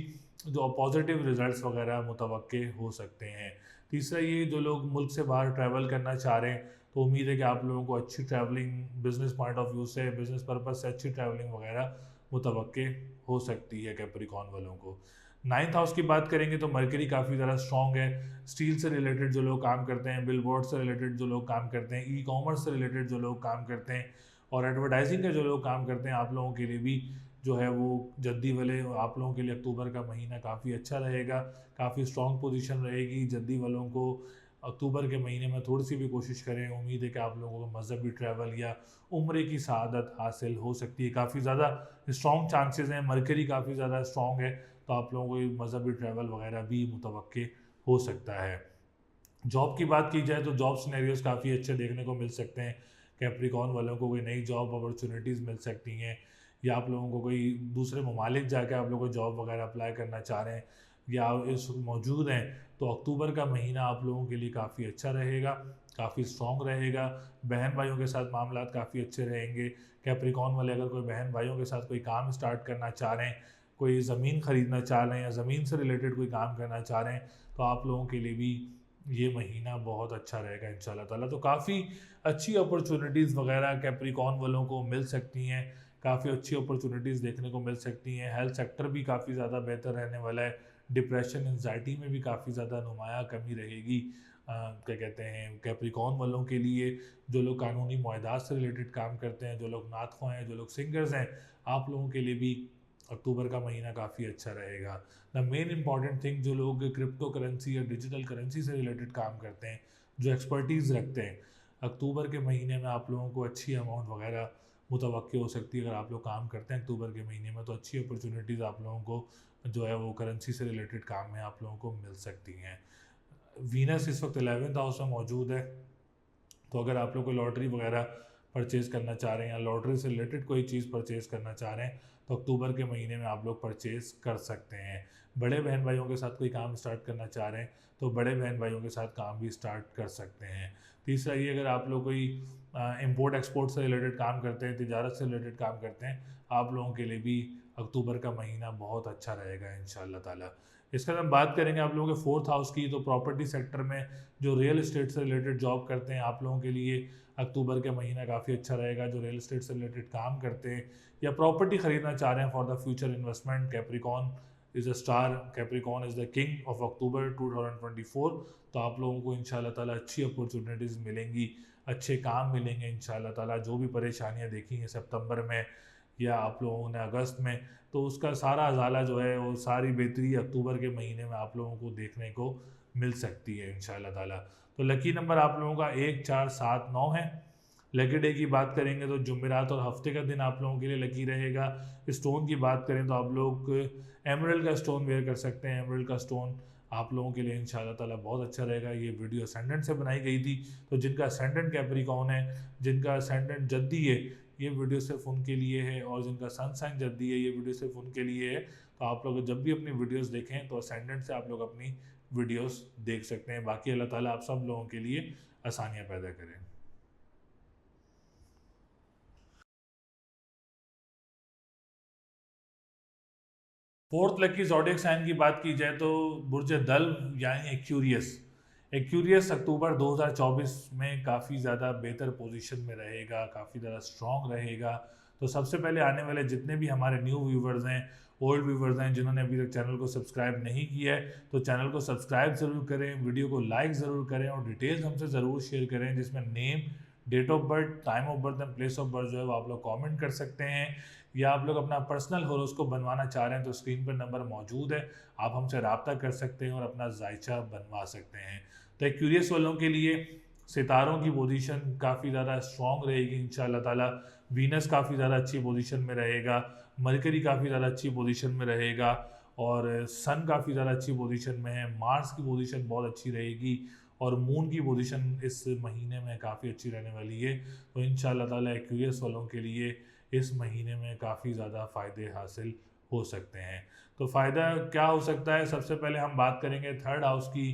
जो पॉजिटिव रिजल्ट्स वगैरह मुतवक्के हो सकते हैं। तीसरा ये, जो लोग मुल्क से बाहर ट्रैवल करना चाह रहे हैं, तो उम्मीद है कि आप लोगों को अच्छी travelling, business point of view से, बिजनेस पर्पज़ से अच्छी ट्रैवलिंग वगैरह मुतवक्के हो सकती है कैप्रिकॉन वालों को। 9th हाउस की बात करेंगे तो मरकरी काफ़ी ज़्यादा स्ट्रॉन्ग है। स्टील से रिलेटेड जो लोग काम करते हैं, बिलबोर्ड से रिलेटेड जो लोग काम करते हैं, ई कॉमर्स से रिलेटेड जो लोग काम करते हैं, और एडवर्टाइजिंग का जो लोग काम करते हैं, आप लोगों के लिए भी जो है वो जद्दी वाले, आप लोगों के लिए अक्टूबर का महीना काफ़ी अच्छा रहेगा, काफ़ी स्ट्रॉन्ग पोजीशन रहेगी। जद्दी वालों को अक्टूबर के महीने में थोड़ी सी भी कोशिश करें, उम्मीद है कि आप लोगों को मजहबी ट्रैवल या उम्रे की सआदत हासिल हो सकती है। काफ़ी ज़्यादा स्ट्रॉन्ग चांसेस हैं, मरकरी काफ़ी ज़्यादा स्ट्रॉन्ग है, तो आप लोगों को मजहबी ट्रैवल वगैरह भी मुतवक्के हो सकता है। जॉब की बात की जाए तो जॉब सिनेरियोज काफ़ी अच्छे देखने को मिल सकते हैं। कैप्रिकॉन वालों को कोई नई जॉब अपॉर्चुनिटीज़ मिल सकती हैं, या आप लोगों को कोई दूसरे ममालिक जाकर आप लोगों को जॉब वगैरह अप्लाई करना चाह रहे हैं, या इस मौजूद हैं, तो अक्टूबर का महीना आप लोगों के लिए काफ़ी अच्छा रहेगा, काफ़ी स्ट्रॉन्ग रहेगा। बहन भाइयों के साथ मामलात काफ़ी अच्छे रहेंगे। कैप्रिकॉन वाले अगर कोई बहन भाइयों के साथ कोई काम स्टार्ट करना चाह रहे हैं, कोई ज़मीन ख़रीदना चाह रहे हैं या ज़मीन से रिलेटेड कोई काम करना चाह रहे हैं तो आप लोगों के लिए भी ये महीना बहुत अच्छा रहेगा इंशाल्लाह ताला। तो काफ़ी अच्छी अपॉर्चुनिटीज़ वगैरह कैप्रिकॉन वालों को मिल सकती हैं, काफ़ी अच्छी अपॉर्चुनिटीज़ देखने को मिल सकती हैं। हेल्थ सेक्टर भी काफ़ी ज़्यादा बेहतर रहने वाला है, डिप्रेशन एंजाइटी में भी काफ़ी ज़्यादा नुमाया कमी रहेगी। क्या कहते हैं कैप्रिकॉन वालों के लिए, जो लोग कानूनी मुआहदात से रिलेटेड काम करते हैं, जो लोग नातख़्वाह हैं, जो लोग सिंगर्स हैं, आप लोगों के लिए भी अक्टूबर का महीना काफ़ी अच्छा रहेगा। द मेन इंपॉर्टेंट थिंग, जो लोग क्रिप्टो करेंसी या डिजिटल करेंसी से रिलेटेड काम करते हैं, जो एक्सपर्टीज़ रखते हैं, अक्टूबर के महीने में आप लोगों को अच्छी अमाउंट वगैरह मुतवक्की हो सकती है। अगर आप लोग काम करते हैं अक्टूबर के महीने में तो अच्छी अपॉर्चुनिटीज़ आप लोगों को जो है वो करेंसी से रिलेटेड काम में आप लोगों को मिल सकती हैं। वीनस इस वक्त 11th हाउस में मौजूद है, तो अगर आप लोग कोई लॉटरी वगैरह परचेज़ करना चाह रहे हैं या लॉटरी से रिलेटेड कोई चीज़ परचेज़ करना चाह रहे हैं तो अक्टूबर के महीने में आप लोग परचेज़ कर सकते हैं। बड़े बहन भाइयों के साथ कोई काम स्टार्ट करना चाह रहे हैं तो बड़े बहन भाइयों के साथ काम भी स्टार्ट कर सकते हैं। तीसरा ये, अगर आप लोग कोई इंपोर्ट एक्सपोर्ट से रिलेटेड काम करते हैं, तिजारत से रिलेटेड काम करते हैं, आप लोगों के लिए भी अक्टूबर का महीना बहुत अच्छा रहेगा इंशाल्लाह ताला। इसके बाद हम बात करेंगे आप लोगों के 4th हाउस की, तो प्रॉपर्टी सेक्टर में जो रियल इस्टेट से रिलेटेड जॉब करते हैं आप लोगों के लिए अक्टूबर का महीना काफ़ी अच्छा रहेगा। जो रियल इस्टेट से रिलेटेड काम करते हैं या प्रॉपर्टी ख़रीदना चाह रहे हैं for the future investment, Capricorn is a star, Capricorn is the king of October 2024। तो आप लोगों को इंशाल्लाह ताला अच्छी अपॉर्चुनिटीज़ मिलेंगी, अच्छे काम मिलेंगे इंशाल्लाह ताला। जो भी परेशानियां देखी हैं सितंबर में या आप लोगों ने अगस्त में, तो उसका सारा अजाला जो है वो सारी बेहतरी अक्टूबर के महीने में आप लोगों को देखने को मिल सकती है इंशाल्लाह ताला। तो लकी नंबर आप लोगों का 1, 4, 7, 9 है। लकी डे की बात करेंगे तो जुमेरात और हफ्ते का दिन आप लोगों के लिए लकी रहेगा। स्टोन की बात करें तो आप लोग एमरल्ड का स्टोन वेयर कर सकते हैं। एमरल्ड का स्टोन आप लोगों के लिए इंशाल्लाह ताला बहुत अच्छा रहेगा। ये वीडियो असेंडेंट से बनाई गई थी, तो जिनका असेंडेंट कैप्रिकॉन है, जिनका असेंडेंट जद्दी है, ये वीडियो सिर्फ उनके लिए है, और जिनका सन साइन जद्दी है, ये वीडियो सिर्फ उनके लिए है। तो आप लोग जब भी अपनी वीडियोस देखें तो असेंडेंट से आप लोग अपनी वीडियोस देख सकते हैं। बाकी अल्लाह ताला आप सब लोगों के लिए आसानियाँ पैदा करें। फोर्थ लकी ज़ोडिएक साइन की बात की जाए तो बुर्ज दल यानी एक्यूरियस। एक्यूरियस अक्टूबर 2024 में काफ़ी ज़्यादा बेहतर पोजीशन में रहेगा, काफ़ी ज़्यादा स्ट्रॉन्ग रहेगा। तो सबसे पहले आने वाले जितने भी हमारे न्यू व्यूवर्स हैं, ओल्ड व्यूवर्स हैं, जिन्होंने अभी तक चैनल को सब्सक्राइब नहीं किया है तो चैनल को सब्सक्राइब ज़रूर करें, वीडियो को लाइक ज़रूर करें और डिटेल्स हमसे ज़रूर शेयर करें, जिसमें name, date of birth, time of birth and place of birth जो है वो आप लोग कमेंट कर सकते हैं। या आप लोग अपना पर्सनल होरोस्कोप बनवाना चाह रहे हैं तो स्क्रीन पर नंबर मौजूद है, आप हमसे रब्ता कर सकते हैं और अपना जायचा बनवा सकते हैं। तो एक क्यूरियस वालों के लिए सितारों की पोजीशन काफ़ी ज़्यादा स्ट्रॉन्ग रहेगी इंशाल्लाह ताला। वीनस काफ़ी ज़्यादा अच्छी पोजीशन में रहेगा, मरकरी काफ़ी ज़्यादा अच्छी पोजीशन में रहेगा, और सन काफ़ी ज़्यादा अच्छी पोजीशन में है। मार्स की पोजीशन बहुत अच्छी रहेगी और मून की पोजीशन इस महीने में काफ़ी अच्छी रहने वाली है। तो इंशाल्लाह ताला एक्यूरियस वालों के लिए इस महीने में काफ़ी ज़्यादा फ़ायदे हासिल हो सकते हैं। तो फ़ायदा क्या हो सकता है, सबसे पहले हम बात करेंगे थर्ड हाउस की।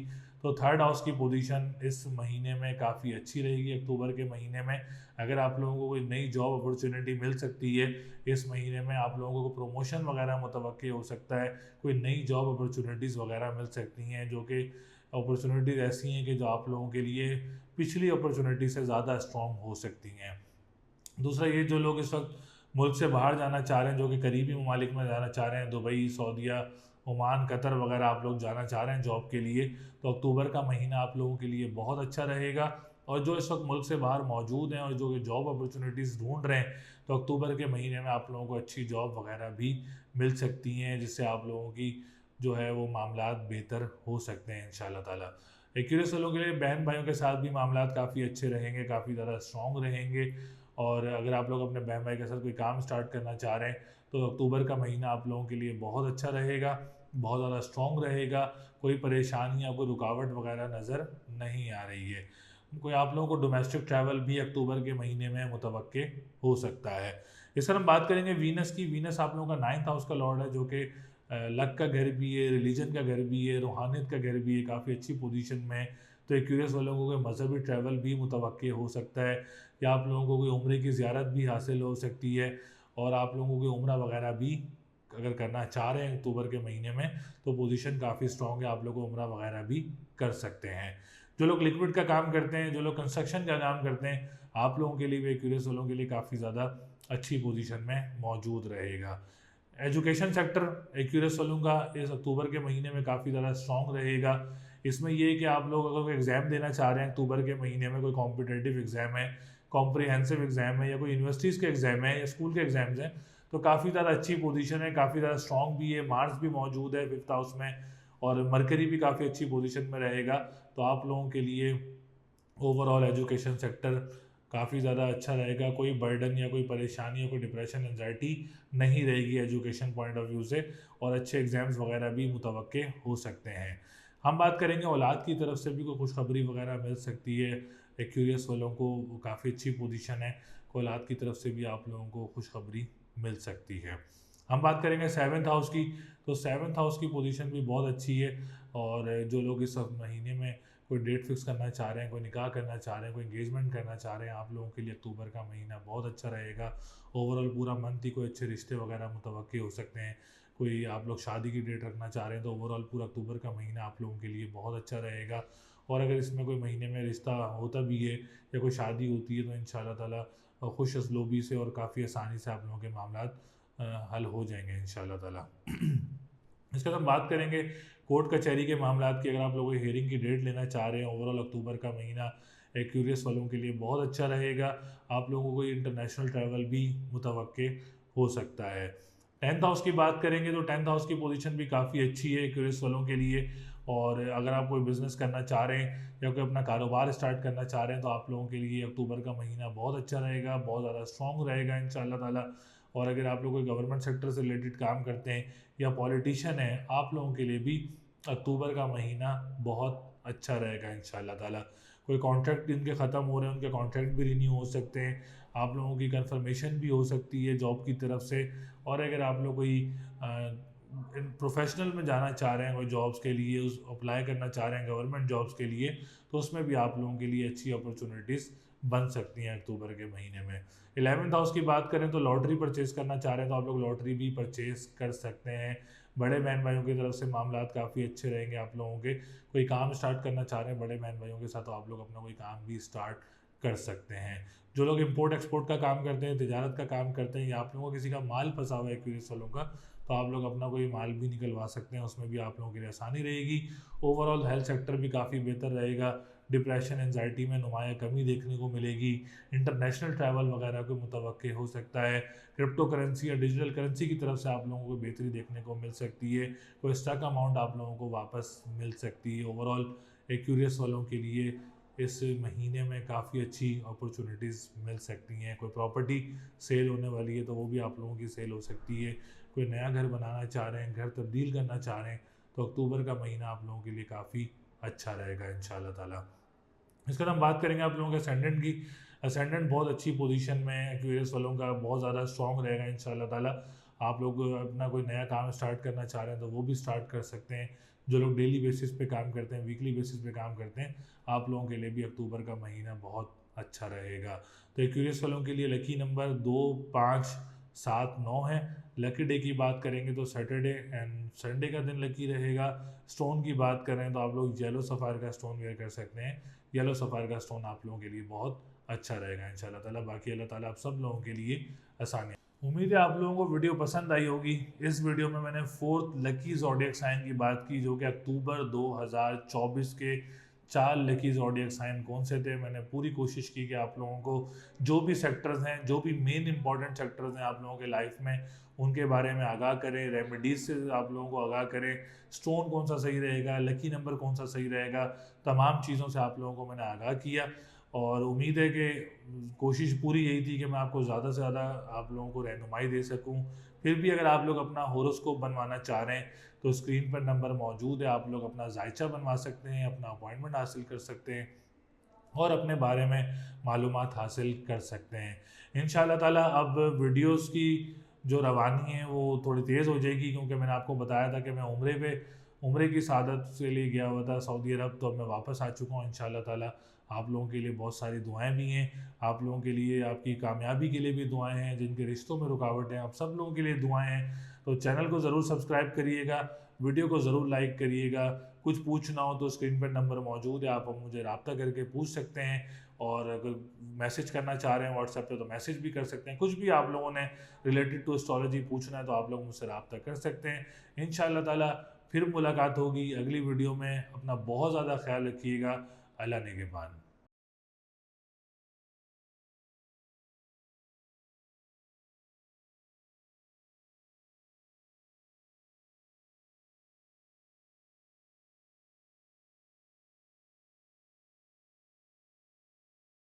तो थर्ड हाउस की पोजीशन इस महीने में काफ़ी अच्छी रहेगी। अक्टूबर के महीने में अगर आप लोगों को कोई नई जॉब अपॉर्चुनिटी मिल सकती है, इस महीने में आप लोगों को प्रमोशन वगैरह मुतवक्की हो सकता है, कोई नई जॉब अपॉर्चुनिटीज़ वगैरह मिल सकती हैं, जो कि अपॉर्चुनिटीज़ ऐसी हैं कि जो आप लोगों के लिए पिछली अपॉर्चुनिटी से ज़्यादा स्ट्रॉन्ग हो सकती हैं। दूसरा ये, जो लोग इस वक्त मुल्क से बाहर जाना चाह रहे हैं, जो कि करीबी ममालिक में जाना चाह रहे हैं, दुबई, सऊदीया, ओमान, कतर वगैरह आप लोग जाना चाह रहे हैं जॉब के लिए, तो अक्टूबर का महीना आप लोगों के लिए बहुत अच्छा रहेगा। और जो इस वक्त मुल्क से बाहर मौजूद हैं और जो कि जॉब अपॉर्चुनिटीज़ ढूंढ रहे हैं, तो अक्टूबर के महीने में आप लोगों को अच्छी जॉब वगैरह भी मिल सकती हैं, जिससे आप लोगों की जो है वो मामलात बेहतर हो सकते हैं इंशाल्लाह ताला। एक्यूरियस वालों के लिए बहन भाइयों के साथ भी मामलात काफ़ी अच्छे रहेंगे, काफ़ी ज़्यादा स्ट्रॉन्ग रहेंगे। और अगर आप लोग अपने बहन भाई के साथ कोई काम स्टार्ट करना चाह रहे हैं तो अक्टूबर का महीना आप लोगों के लिए बहुत अच्छा रहेगा, बहुत ज़्यादा स्ट्रॉन्ग रहेगा। कोई परेशानी या कोई रुकावट वगैरह नज़र नहीं आ रही है। कोई आप लोगों को डोमेस्टिक ट्रैवल भी अक्टूबर के महीने में मुतवक्के हो सकता है। इस पर हम बात करेंगे वीनस की। वीनस आप लोगों का 9th हाउस का लॉर्ड है, जो कि लक का घर भी है, रिलीजन का घर भी है, रूहानियत का घर भी है, काफ़ी अच्छी पोजीशन में। तो एक क्यूरियस वालों को कोई मजहबी ट्रैवल भी मुतवक्के हो सकता है, या आप लोगों को कोई उम्रे की ज़ियारत भी हासिल हो सकती है, और आप लोगों को कोई उम्रा वगैरह भी अगर करना चाह रहे हैं अक्टूबर के महीने में तो पोजीशन काफ़ी स्ट्रॉन्ग है, आप लोग उम्रा वगैरह भी कर सकते हैं। जो लोग लिक्विड का काम करते हैं, जो लोग कंस्ट्रक्शन का काम करते हैं, आप लोगों के लिए भी एक्यूरियस वालों के लिए काफ़ी ज़्यादा अच्छी पोजीशन में मौजूद रहेगा। एजुकेशन सेक्टर एक्यूरियस वालों का इस अक्टूबर के महीने में काफ़ी ज़्यादा स्ट्रॉन्ग रहेगा। इसमें ये है कि आप लोग अगर कोई एग्ज़ाम देना चाह रहे हैं अक्टूबर के महीने में, कोई कॉम्पिटेटिव एग्ज़ाम है, कॉम्प्रिहेंसिव एग्ज़ाम है, या कोई यूनिवर्सिटीज़ के एग्ज़ाम है या स्कूल के एग्ज़ाम्स हैं, तो काफ़ी ज़्यादा अच्छी पोजीशन है, काफ़ी ज़्यादा स्ट्रॉन्ग भी है। मार्स भी मौजूद है 5th हाउस में और मरकरी भी काफ़ी अच्छी पोजीशन में रहेगा। तो आप लोगों के लिए ओवरऑल एजुकेशन सेक्टर काफ़ी ज़्यादा अच्छा रहेगा। कोई बर्डन या कोई परेशानी या कोई डिप्रेशन एंजाइटी नहीं रहेगी एजुकेशन पॉइंट ऑफ व्यू से, और अच्छे एग्ज़ाम्स वगैरह भी मुतवक्के हो सकते हैं। हम बात करेंगे औलाद की तरफ से भी कोई खुशखबरी वगैरह मिल सकती है एक्यूरियस वालों को, काफ़ी अच्छी पोजीशन है, औलाद की तरफ से भी आप लोगों को खुशखबरी मिल सकती है। हम बात करेंगे 7th हाउस की, तो 7th हाउस की पोजीशन भी बहुत अच्छी है। और जो लोग इस महीने में कोई डेट फिक्स करना चाह रहे हैं, कोई निकाह करना चाह रहे हैं, कोई एंगेजमेंट करना चाह रहे हैं, आप लोगों के लिए अक्टूबर का महीना बहुत अच्छा रहेगा। ओवरऑल पूरा मंथ ही कोई अच्छे रिश्ते वगैरह मुतवक्के हो सकते हैं। कोई आप लोग शादी की डेट रखना चाह रहे हैं तो ओवरऑल पूरा अक्टूबर का महीना आप लोगों के लिए बहुत अच्छा रहेगा। और अगर इसमें कोई महीने में रिश्ता होता भी है या कोई शादी होती है तो इंशाल्लाह ताला खुश असलोबी से और काफ़ी आसानी से आप लोगों के मामलात हल हो जाएंगे इंशाल्लाह ताला। इसके बाद हम बात करेंगे कोर्ट कचहरी के मामलात की। अगर आप लोग हियरिंग की डेट लेना चाह रहे हैं, ओवरऑल अक्टूबर का महीना एक्यूरियस वालों के लिए बहुत अच्छा रहेगा। आप लोगों को इंटरनेशनल ट्रैवल भी मुतवक्के हो सकता है। 10th हाउस की बात करेंगे तो 10th हाउस की पोजीशन भी काफ़ी अच्छी है एक्यूरियस वालों के लिए। और अगर आप कोई बिज़नेस करना चाह रहे हैं या कोई अपना कारोबार स्टार्ट करना चाह रहे हैं तो आप लोगों के लिए अक्टूबर का महीना बहुत अच्छा रहेगा, बहुत ज़्यादा स्ट्रॉन्ग रहेगा इंशाल्लाह ताला। और अगर आप लोग कोई गवर्नमेंट सेक्टर से रिलेटेड काम करते हैं या पॉलिटिशियन है, आप लोगों के लिए भी अक्टूबर का महीना बहुत अच्छा रहेगा इंशाल्लाह ताला। कोई कॉन्ट्रैक्ट जिनके ख़त्म हो रहे हैं उनके कॉन्ट्रैक्ट भी रिन्यू हो सकते हैं, आप लोगों की कंफर्मेशन भी हो सकती है जॉब की तरफ से। और अगर आप लोग कोई प्रोफेशनल में जाना चाह रहे हैं, कोई जॉब्स के लिए उस अप्लाई करना चाह रहे हैं गवर्नमेंट जॉब्स के लिए, तो उसमें भी आप लोगों के लिए अच्छी अपॉर्चुनिटीज़ बन सकती हैं अक्टूबर के महीने में। 11th हाउस की बात करें तो लॉटरी परचेज़ करना चाह रहे हैं तो आप लोग लॉटरी भी परचेज़ कर सकते हैं। बड़े बहन भाइयों की तरफ से मामलात काफ़ी अच्छे रहेंगे आप लोगों के। कोई काम स्टार्ट करना चाह रहे हैं बड़े बहन भाइयों के साथ तो आप लोग अपना कोई काम भी स्टार्ट कर सकते हैं। जो लोग इंपोर्ट एक्सपोर्ट का काम करते हैं, तिजारत का काम करते हैं, या आप लोगों को किसी का माल फंसा हुआ है एक्यूरियस वालों का, तो आप लोग अपना कोई माल भी निकलवा सकते हैं, उसमें भी आप लोगों के लिए आसानी रहेगी। ओवरऑल हेल्थ सेक्टर भी काफ़ी बेहतर रहेगा। डिप्रेशन एंजाइटी में नुमाया कमी देखने को मिलेगी। इंटरनेशनल ट्रैवल वगैरह को मुतवक्के हो सकता है। क्रिप्टो करेंसी या डिजिटल करेंसी की तरफ से आप लोगों को बेहतरी देखने को मिल सकती है। कोई स्टॉक अमाउंट आप लोगों को वापस मिल सकती है। ओवरऑल एक्यूरियस वालों के लिए इस महीने में काफ़ी अच्छी अपॉर्चुनिटीज़ मिल सकती हैं। कोई प्रॉपर्टी सेल होने वाली है तो वो भी आप लोगों की सेल हो सकती है। कोई नया घर बनाना चाह रहे हैं, घर तब्दील करना चाह रहे हैं, तो अक्टूबर का महीना आप लोगों के लिए काफ़ी अच्छा रहेगा इंशाल्लाह ताला। इसके बाद हम बात करेंगे आप लोगों के असेंडेंट की। असेंडेंट बहुत अच्छी पोजीशन में है एक्यूरियस वालों का, बहुत ज़्यादा स्ट्रॉन्ग रहेगा इंशाल्लाह ताला। आप लोग अपना कोई नया काम स्टार्ट करना चाह रहे हैं तो वो भी स्टार्ट कर सकते हैं। जो लोग डेली बेसिस पे काम करते हैं, वीकली बेसिस पे काम करते हैं, आप लोगों के लिए भी अक्टूबर का महीना बहुत अच्छा रहेगा। तो एक्यूरियस वालों के लिए लकी नंबर 2, 5, 7, 9 है। लकी डे की बात करेंगे तो सैटरडे एंड संडे का दिन लकी रहेगा। स्टोन की बात करें तो आप लोग येलो सफ़ायर का स्टोन वेयर कर सकते हैं। येलो सफ़ायर का स्टोन आप लोगों के लिए बहुत अच्छा रहेगा इंशाल्लाह ताला। बाकी अल्लाह ताला आप सब लोगों के लिए आसानी। उम्मीद है आप लोगों को वीडियो पसंद आई होगी। इस वीडियो में मैंने 4th लकी ज़ोडिएक साइन की बात की, जो कि अक्टूबर 2024 के 4 लकी ज़ोडिएक साइन कौन से थे। मैंने पूरी कोशिश की कि आप लोगों को जो भी सेक्टर्स हैं, जो भी मेन इंपॉर्टेंट सेक्टर्स हैं आप लोगों के लाइफ में, उनके बारे में आगाह करें, रेमेडीज से आप लोगों को आगाह करें, स्टोन कौन सा सही रहेगा, लकी नंबर कौन सा सही रहेगा, तमाम चीज़ों से आप लोगों को मैंने आगाह किया। और उम्मीद है कि कोशिश पूरी यही थी कि मैं आपको ज़्यादा से ज़्यादा आप लोगों को रहनुमाई दे सकूं। फिर भी अगर आप लोग अपना होरोस्कोप बनवाना चाह रहे हैं तो स्क्रीन पर नंबर मौजूद है, आप लोग अपना जायचा बनवा सकते हैं, अपना अपॉइंटमेंट हासिल कर सकते हैं और अपने बारे में मालूमात हासिल कर सकते हैं इंशाल्लाह ताला। अब वीडियोस की जो रवानी है वो थोड़ी तेज़ हो जाएगी, क्योंकि मैंने आपको बताया था कि मैं उम्रे की सादत से लिए गया हुआ था सऊदी अरब, तो अब मैं वापस आ चुका हूँ इंशाल्लाह ताला। आप लोगों के लिए बहुत सारी दुआएं भी हैं, आप लोगों के लिए आपकी कामयाबी के लिए भी दुआएं हैं, जिनके रिश्तों में रुकावट है आप सब लोगों के लिए दुआएं हैं। तो चैनल को ज़रूर सब्सक्राइब करिएगा, वीडियो को ज़रूर लाइक करिएगा। कुछ पूछना हो तो स्क्रीन पर नंबर मौजूद है, आप मुझे रब्ता करके पूछ सकते हैं। और अगर मैसेज करना चाह रहे हैं व्हाट्सएप पे तो मैसेज भी कर सकते हैं। कुछ भी आप लोगों ने रिलेटेड टू एस्ट्रोलॉजी पूछना है तो आप लोग मुझसे रब्ता कर सकते हैं। इंशाअल्लाह ताला फिर मुलाकात होगी अगली वीडियो में। अपना बहुत ज़्यादा ख्याल रखिएगा। अल्लाह निगहबान।